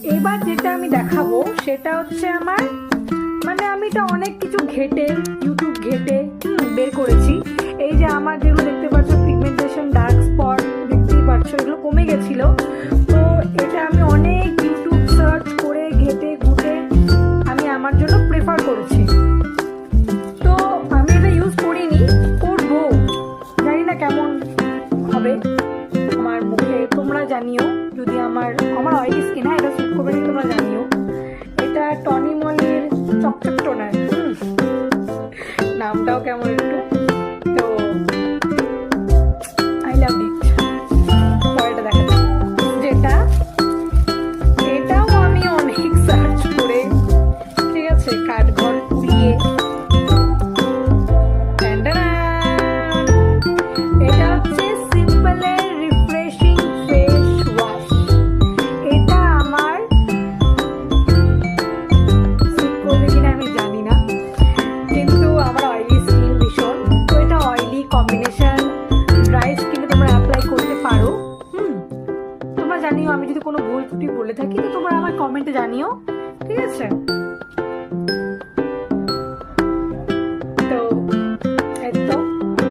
এবার যেটা আমি দেখাবো সেটা হচ্ছে আমার, মানে আমি এটা অনেক কিছু ঘেটে, ইউটিউব ঘেটে বের করেছি। এই যে আমার যেগুলো দেখতে পাচ্ছ পিগমেন্টেশন, ডার্ক স্পট দেখতেই পাচ্ছ, এগুলো কমে গেছিলো। তো এটা আমি অনেক ইউটিউব সার্চ করে ঘেটে ঘুটে আমি আমার জন্য প্রেফার করেছি। তো আমি এটা ইউজ করিনি, করবো, জানি না কেমন হবে আমার মুখে, তোমরা জানিও। যদি আমার অয়েলি স্কিন, হ্যাঁ এটা স্যুট করবে না তোমরা জানিও। এটা টনিমলের চকচক টোনার, নামটাও কেমন একটু, তো আই লাভ ইট। পরেরটা দেখা যাক, যেটা এটাও আমি অনেক সার্চ করে, ঠিক আছে, কাঠঘর পুড়িয়ে, এটা হচ্ছে সিম্পলের রিফ্রেশিং ফেস ওয়াশ। এটা আমার স্যুট করবে কিনা আমি জানি না, কিন্তু আমার অয়েলি স্কিন ভীষণ, তো এটা অয়েলি কম্বিনেশন ড্রাই স্কিনে তোমরা অ্যাপ্লাই করতে পারো। তোমরা জানিও, আমি যদি কোনো ভুল ত্রুটি বলে থাকি তো তোমরা আমার কমেন্টে জানিও, ঠিক আছে।